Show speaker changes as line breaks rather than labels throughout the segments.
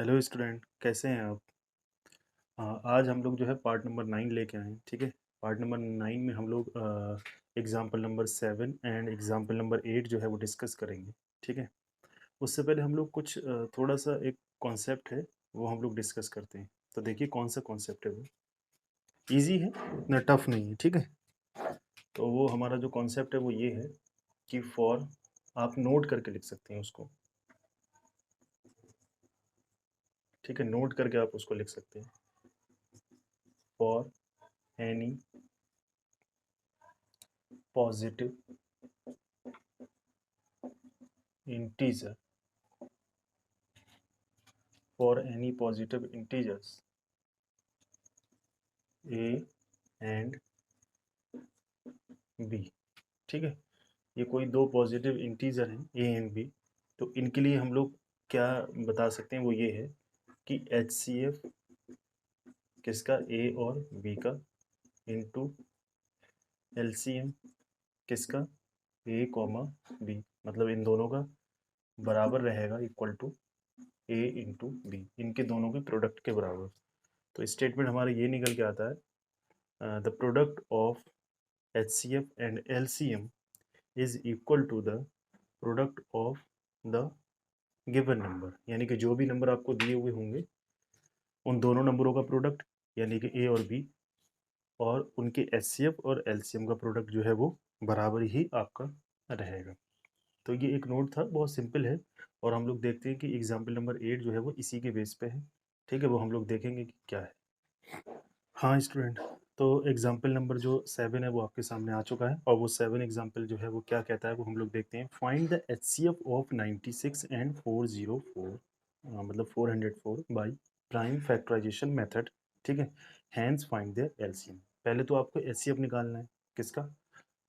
Hello student, कैसे हैं आप? आज हम लोग जो है पार्ट नंबर 9 लेके आए हैं, ठीक है? पार्ट नंबर 9 में हम लोग example number 7 and example number 8 जो है वो डिस्कस करेंगे, ठीक है? उससे पहले हम लोग कुछ थोड़ा सा एक कॉन्सेप्ट है वो हम लोग डिस्कस करते हैं। तो देखिए कौन सा कॉन्सेप्ट है वो। ईजी है, इतना टफ नहीं है, ठीक है? तो वो हमारा जो कॉन्सेप्ट है वो ये है कि फॉर, आप नोट करके लिख सकते हैं उसको, ठीक है? नोट करके आप उसको लिख सकते हैं। For any positive integer, for any positive integers a and b, ठीक है? ये कोई दो पॉजिटिव इंटीजर हैं a एंड b, तो इनके लिए हम लोग क्या बता सकते हैं वो ये है कि HCF किसका, a और b का, इनटू LCM किसका, a कॉमा b, मतलब इन दोनों का बराबर रहेगा, equal to a into B, इनके दोनों के प्रोडक्ट के बराबर। तो स्टेटमेंट हमारा ये निकल के आता है, the product of HCF and LCM is equal to the product of the given number, यानी कि जो भी नंबर आपको दिए हुए होंगे उन दोनों नंबरों का प्रोडक्ट, यानी कि ए और बी, और उनके HCF और LCM का प्रोडक्ट जो है वो बराबर ही आपका रहेगा। तो ये एक नोट था, बहुत सिंपल है। और हम लोग देखते हैं कि एग्जाम्पल नंबर 8 जो है वो इसी के बेस पे है, ठीक है? वो हम लोग देखेंगे कि क्या है। हाँ स्टूडेंट, तो एग्जाम्पल नंबर जो 7 है वो आपके सामने आ चुका है, और वो 7 एग्जाम्पल जो है वो क्या कहता है वो हम लोग देखते हैं। Find the HCF of 96 and 404, मतलब 404 बाई प्राइम फैक्टराइजेशन मेथड, ठीक है? Hence find the LCM। पहले तो आपको HCF निकालना है किसका,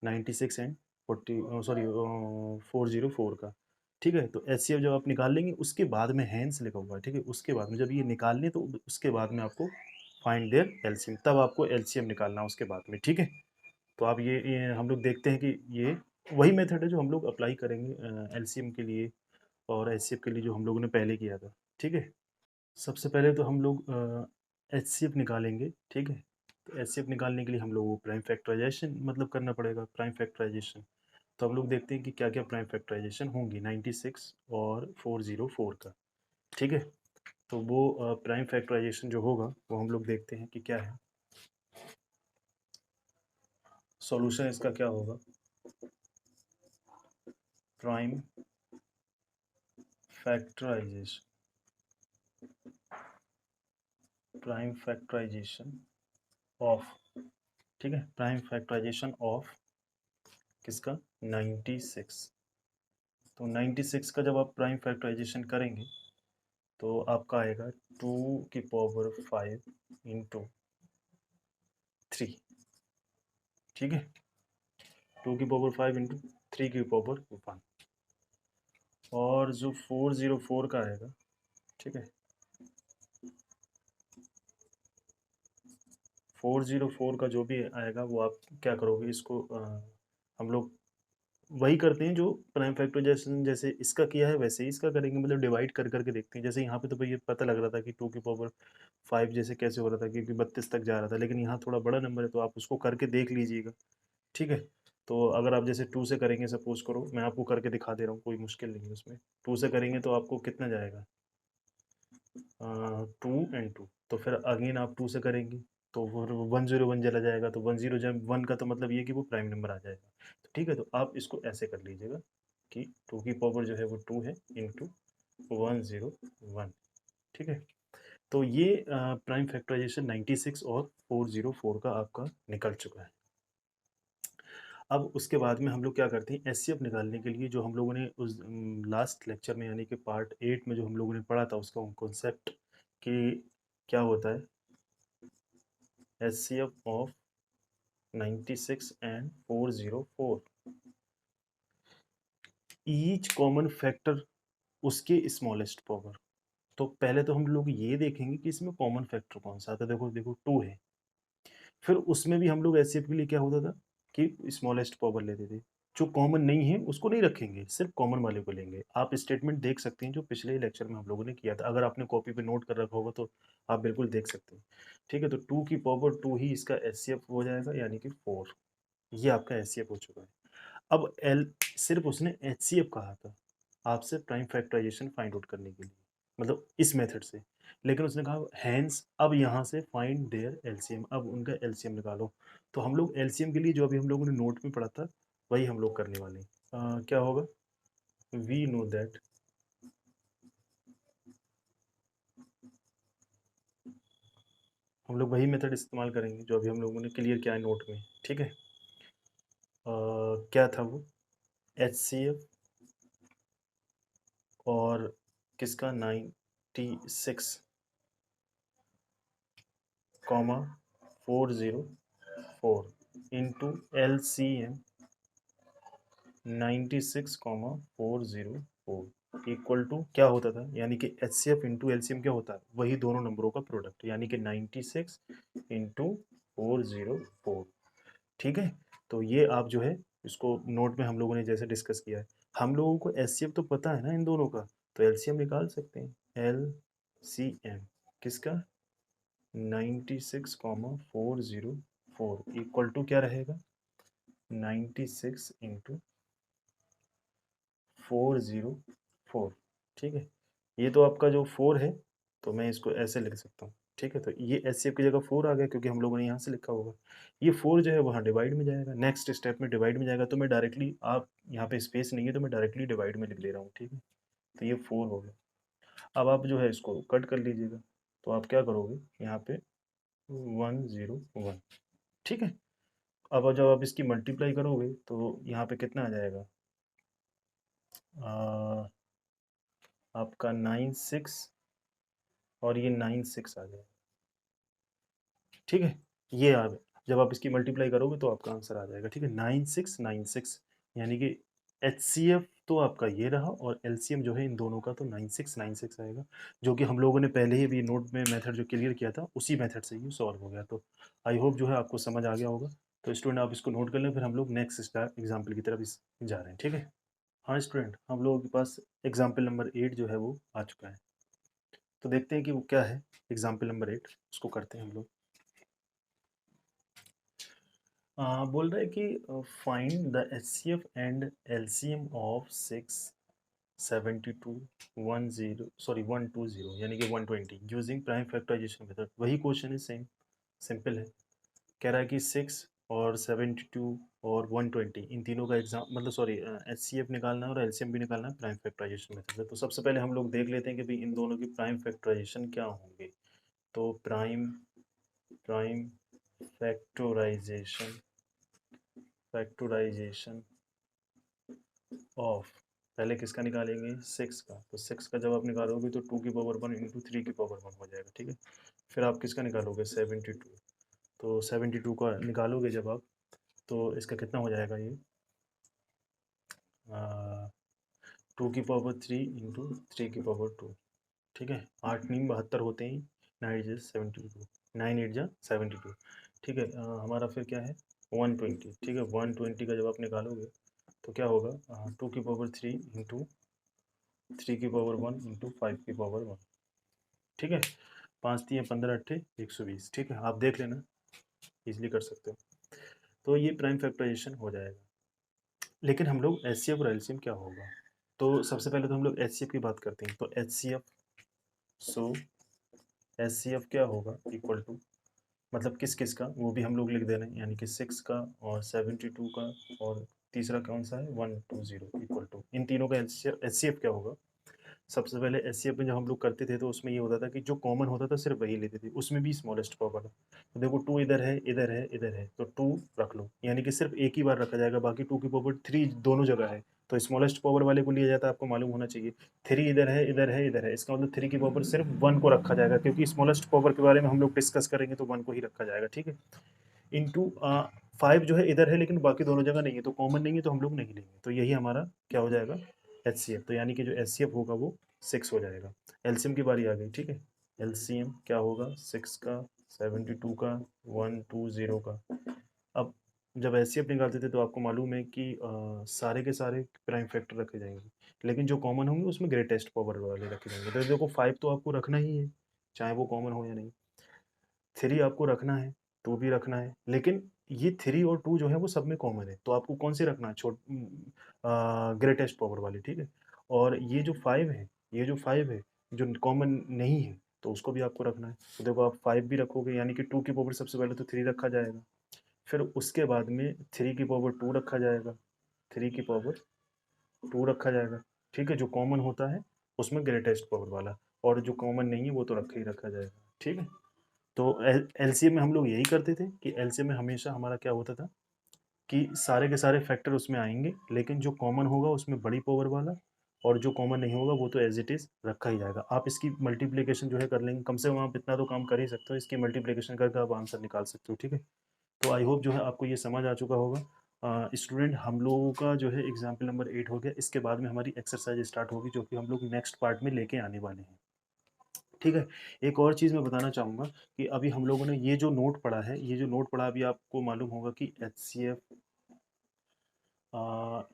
96 एंड 404 का, ठीक है? तो HCF जब आप निकाल लेंगे उसके बाद में हैंस लिखा हुआ है, ठीक है? उसके बाद में जब ये निकालने तो उसके बाद में आपको फाइंड देयर एलसीएम, तब आपको एलसीएम निकालना उसके बाद में, ठीक है? तो आप ये हम लोग देखते हैं कि ये वही मेथड है जो हम लोग अप्लाई करेंगे एलसीएम के लिए और एचसीएफ के लिए, जो हम लोगों ने पहले किया था, ठीक है? सबसे पहले तो हम लोग एचसीएफ निकालेंगे, ठीक है? तो एचसीएफ निकालने के लिए हम लोग को प्राइम फैक्टराइजेशन मतलब करना पड़ेगा, प्राइम फैक्टराइजेशन। तो हम लोग देखते हैं कि क्या क्या प्राइम फैक्टराइजेशन होंगी 96 और 404 का, ठीक है? तो वो प्राइम फैक्टराइजेशन जो होगा वो हम लोग देखते हैं कि क्या है। सॉल्यूशन इसका क्या होगा, prime factorization, prime factorization of, ठीक है? प्राइम फैक्टराइजेशन ऑफ किसका, 96। तो 96 का जब आप प्राइम फैक्टराइजेशन करेंगे तो आपका आएगा 2 की पावर 5 इंटू 3, ठीक है? 2 की पावर 5 इंटू 3 की पावर 1, और जो 404 का आएगा, ठीक है? 404 का जो भी आएगा वो आप क्या करोगे, इसको हम लोग वही करते हैं जो प्राइम फैक्टराइजेशन जैसे इसका किया है वैसे ही इसका करेंगे, मतलब डिवाइड कर करके देखते हैं। जैसे यहाँ पे तो भाई ये पता लग रहा था कि 2 की पावर 5 जैसे कैसे हो रहा था, क्योंकि 32 तक जा रहा था, लेकिन यहाँ थोड़ा बड़ा नंबर है तो आप उसको करके देख लीजिएगा, ठीक है? तो अगर आप जैसे 2 से करेंगे, सपोज करो मैं आपको करके दिखा दे रहा हूँ, कोई मुश्किल नहीं है उसमें। 2 से करेंगे तो आपको कितना जाएगा, 2 and 2, तो फिर अगेन आप 2 से करेंगे तो फिर 101 चला जाएगा, तो 101 का तो मतलब ये कि वो प्राइम नंबर आ जाएगा। तो ठीक है, तो आप इसको ऐसे कर लीजिएगा कि 2 की पावर जो है वो 2 है इंटू 101, ठीक है? तो ये प्राइम फैक्टराइजेशन 96 और 404 का आपका निकल चुका है। अब उसके बाद में हम लोग क्या करते हैं, एचसीएफ निकालने के लिए जो हम लोगों ने उस लास्ट लेक्चर में यानी कि पार्ट 8 में जो हम लोगों ने पढ़ा था उसका कॉन्सेप्ट कि क्या होता है, HCF of 96 and 404, each common factor उसके स्मॉलेस्ट पावर। तो पहले तो हम लोग ये देखेंगे कि इसमें कॉमन फैक्टर कौन सा आता है। देखो देखो 2 है, फिर उसमें भी हम लोग HCF के लिए क्या होता था कि स्मॉलेस्ट पावर लेते थे, जो कॉमन नहीं है उसको नहीं रखेंगे, सिर्फ कॉमन वाले को लेंगे। आप स्टेटमेंट देख सकते हैं जो पिछले लेक्चर में हम लोगों ने किया था, अगर आपने कॉपी पे नोट कर रखा होगा तो आप बिल्कुल देख सकते हैं। ठीक है, तो 2 की पावर 2 ही इसका एचसीएफ हो जाएगा, यानी कि 4। ये आपका एचसीएफ हो चुका है। अब एल सिर्फ उसने एचसीएफ कहा था आपसे प्राइम फैक्टराइजेशन फाइंड आउट करने के लिए, मतलब इस मेथड से, लेकिन उसने कहा हैंस अब यहाँ से फाइंड देयर एलसीएम, अब उनका एलसीएम निकालो। तो हम लोग एलसीएम के लिए जो अभी हम लोगों ने नोट में पढ़ा था वही हम लोग करने वाले हैं। क्या होगा, वी नो दैट हम लोग वही मेथड इस्तेमाल करेंगे जो अभी हम लोगों ने क्लियर किया है नोट में। ठीक है, क्या था वो, एच सी एफ और किसका 96 comma 404 into L C M 96 comma 404 equal to क्या होता था, यानी कि H C F into L C M क्या होता है, वही दोनों नंबरों का प्रोडक्ट, यानी कि 96 इंटू 404। ठीक है, तो ये आप जो है इसको नोट में हम लोगों ने जैसे डिस्कस किया है, हम लोगों को एच सी एफ तो पता है ना इन दोनों का, तो एल सी एम निकाल सकते हैं। एल सी एम किसका 96 कॉमा 404 इक्वल टू क्या रहेगा, 96 इंटू 404। ठीक है, ये तो आपका जो 4 है, तो मैं इसको ऐसे लिख सकता हूँ। ठीक है, तो ये एच सी एफ की जगह 4 आ गया क्योंकि हम लोगों ने यहाँ से लिखा होगा। ये 4 जो है वहाँ डिवाइड में जाएगा, नेक्स्ट स्टेप में डिवाइड में जाएगा, तो मैं डायरेक्टली, आप यहाँ पे स्पेस नहीं है तो मैं डायरेक्टली डिवाइड में लिख ले रहा हूँ। ठीक है, तो ये 4 हो गया। अब आप जो है इसको कट कर लीजिएगा, तो आप क्या करोगे यहाँ पे 101। ठीक है, अब जब आप इसकी मल्टीप्लाई करोगे तो यहाँ पे कितना आ जाएगा, आपका 96 और ये 96 आ जाएगा। ठीक है, ये आ गया, जब आप इसकी मल्टीप्लाई करोगे तो आपका आंसर आ जाएगा। ठीक है, 9696, यानी कि एच सी एफ तो आपका ये रहा और एल सी एम जो है इन दोनों का तो 9696 आएगा, जो कि हम लोगों ने पहले ही भी नोट में मेथड जो क्लियर किया था उसी मेथड से ये सॉल्व हो गया। तो आई होप जो है आपको समझ आ गया होगा। तो स्टूडेंट आप इसको नोट कर लें, फिर हम लोग नेक्स्ट एग्जाम्पल की तरफ जा रहे हैं। ठीक है, हाँ स्टूडेंट, हम लोगों के पास एग्जाम्पल नंबर 8 जो है वो आ चुका है, तो देखते हैं कि वो क्या है। एग्जाम्पल नंबर 8 उसको करते हैं हम लोग। बोल रहा है कि find the H C F and L C M of 672 120 यानी कि 120 यूजिंग प्राइम फैक्टराइजेशन मेथड। वही क्वेश्चन है, सेम सिंपल है। कह रहा है कि 6 और 72 और 120 इन तीनों का एग्जाम, मतलब सॉरी, एच सी एफ निकालना है और एल सी एम भी निकालना है प्राइम फैक्टराइजेशन मेथड से। तो सबसे पहले हम लोग देख लेते हैं कि भाई इन दोनों की प्राइम फैक्टराइजेशन क्या होंगे। तो prime prime factorization factorization of, पहले किसका निकालेंगे 6 का, तो 6 का जब आप निकालोगे तो 2 की पावर 1 इंटू 3 की पावर 1 हो जाएगा। ठीक है, फिर आप किसका निकालोगे 72, तो 72 का निकालोगे जब आप, तो इसका कितना हो जाएगा ये 2 की पावर 3 इंटू 3 की पावर 2। ठीक है, 8 9 72 होते हैं, 9 8 72, 9 8 जा 72। ठीक है, हमारा फिर क्या है 120। ठीक है, 120 का जब आप निकालोगे तो क्या होगा 2 की पावर 3 इंटू 3 की पावर 1 इंटू 5 की पावर 1। ठीक है, 5 3 15 अट्ठे 120। ठीक है, आप देख लेना, इजीली कर सकते हो। तो ये प्राइम फैक्टराइजेशन हो जाएगा। लेकिन हम लोग एच सी एफ और एलसीएम क्या होगा, तो सबसे पहले तो हम लोग एच सी एफ की बात करते हैं। तो H C F, so H C F क्या होगा इक्वल टू, मतलब किस किस का वो भी हम लोग लिख दे रहे हैं, यानी कि 6 का और 72 का और तीसरा कौन सा है 120 इक्वल टू, इन तीनों का एच सी एफ क्या होगा। सबसे पहले एच सी एफ में जब हम लोग करते थे तो उसमें ये होता था कि जो कॉमन होता था सिर्फ वही लेते थे, उसमें भी स्मॉलेस्ट पावर। तो देखो 2 इधर है इधर है इधर है, तो 2 रख लो, यानी कि सिर्फ एक ही बार रखा जाएगा, बाकी 2 की पावर 3 दोनों जगह है, तो स्मॉलेस्ट पावर वाले को लिया जाता है, आपको मालूम होना चाहिए। 3 इधर है इधर है इधर है, इसका मतलब 3 की पावर सिर्फ 1 को रखा जाएगा, क्योंकि स्मॉलेस्ट पावर के बारे में हम लोग डिस्कस करेंगे तो 1 को ही रखा जाएगा। ठीक है, इंटू 5 जो है इधर है लेकिन बाकी दोनों जगह नहीं है, तो कॉमन नहीं है तो हम लोग नहीं लेंगे, तो यही हमारा क्या हो जाएगा एच सी एफ। तो यानी कि जो एच सी एफ होगा वो 6 हो जाएगा। एलसीएम की बारी आ गई। ठीक है, एलसीएम क्या होगा 6 का 72 का 120 का। अब जब एचसीएफ निकालते थे तो आपको मालूम है कि सारे के सारे प्राइम फैक्टर रखे जाएँगे, लेकिन जो कॉमन होंगे उसमें ग्रेटेस्ट पावर वाले रखे जाएँगे। तो देखो 5 तो आपको रखना ही है, चाहे वो कॉमन हो या नहीं। 3 आपको रखना है, 2 भी रखना है, लेकिन ये 3 और 2 जो है वो सब में कॉमन है, तो आपको कौन-सी रखना है ग्रेटेस्ट पावर वाली, ठीक है? और ये जो 5 है, ये जो 5 है, जो कॉमन नहीं है, तो उसको भी आपको रखना है। तो देखो आप 5 भी रखोगे यानी कि 2 की पावर सबसे पहले तो 3 रखा जाएगा, फिर उसके बाद में 3 की पावर 2 रखा जाएगा, 3 की पावर 2 रखा जाएगा, ठीक है? जो कॉमन होता है, उसमें ग्रेटेस्ट पावर वाला और जो कॉमन नहीं है, वो तो रखा ही रखा जाएगा, ठीक है? तो एलसीएम में हम लोग यही करते थे कि एलसीएम में हमेशा हमारा क्या होता था कि सारे के सारे फैक्टर उसमें आएँगे, लेकिन जो कॉमन होगा उसमें बड़ी पावर वाला और जो कॉमन नहीं होगा वो तो एज़ इट इज़ रखा ही जाएगा। आप इसकी मल्टीप्लिकेशन जो है कर लेंगे, कम से कम आप इतना तो काम कर ही सकते हो, इसकी मल्टीप्लिकेशन करके आप आंसर निकाल सकते हो, ठीक है? तो आई होप जो है आपको ये समझ आ चुका होगा। स्टूडेंट हम लोगों का जो है एग्ज़ाम्पल नंबर 8 हो गया, इसके बाद में हमारी एक्सरसाइज़ स्टार्ट होगी जो कि हम लोग नेक्स्ट पार्ट में लेके आने वाले हैं। ठीक है? एक और चीज़ मैं बताना चाहूँगा कि अभी हम लोगों ने ये जो नोट पढ़ा है, ये जो नोट पढ़ा अभी आपको मालूम होगा कि एचसीएफ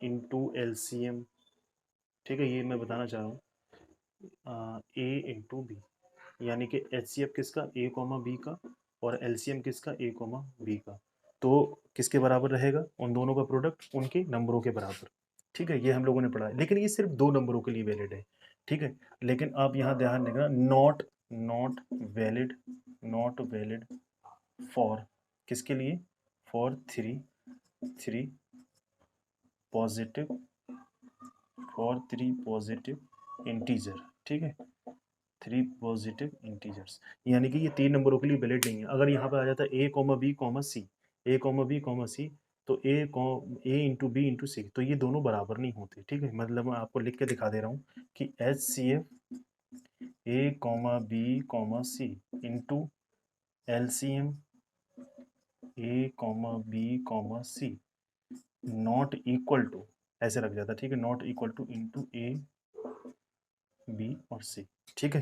इंटू एलसीएम, ठीक है? ये मैं बताना चाह रहा हूँ ए इंटू बी, यानी कि एचसीएफ किसका ए कॉमा बी का और एलसीएम किसका ए कॉमा बी का। तो किसके बराबर रहेगा? उन दोनों का प्रोडक्ट उनके नंबरों के बराबर। ठीक है? ये हम लोगों ने पढ़ा है, लेकिन ये सिर्फ 2 नंबरों के लिए वैलिड है। ठीक है? लेकिन आप यहाँ ध्यान देना not not valid not valid for किसके लिए? For 3 positive for 3 positive integer, ठीक है? 3 पॉजिटिव इंटीजर्स, यानी कि ये 3 नंबरों के लिए वैलिड नहीं है। अगर यहाँ पे आ जाता है ए कॉमा बी कॉमा सी, ए कॉमा बी कॉमा सी, तो ए इंटू बी इंटू सी, तो ये दोनों बराबर नहीं होते, ठीक है? मतलब मैं आपको लिख के दिखा दे रहा हूँ कि H C F A comma B comma C into LCM A comma B comma C not equal to, ऐसे रख जाता, ठीक है? Not equal to into A B और सी, ठीक है?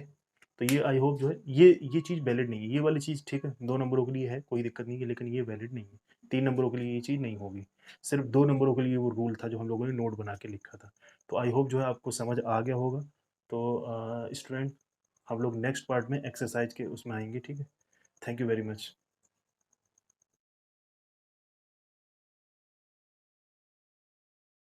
तो ये आई होप जो है ये चीज़ वैलिड नहीं है, ये वाली चीज़ ठीक है 2 नंबरों के लिए है, कोई दिक्कत नहीं है, लेकिन ये वैलिड नहीं है। 3 नंबरों के लिए ये चीज़ नहीं होगी, सिर्फ 2 नंबरों के लिए वो रूल था जो हम लोगों ने नोट बना के लिखा था। तो आई होप जो है आपको समझ आ गया होगा। तो स्टूडेंट हम लोग नेक्स्ट पार्ट में एक्सरसाइज के उसमें आएंगे, ठीक है? Thank you very much.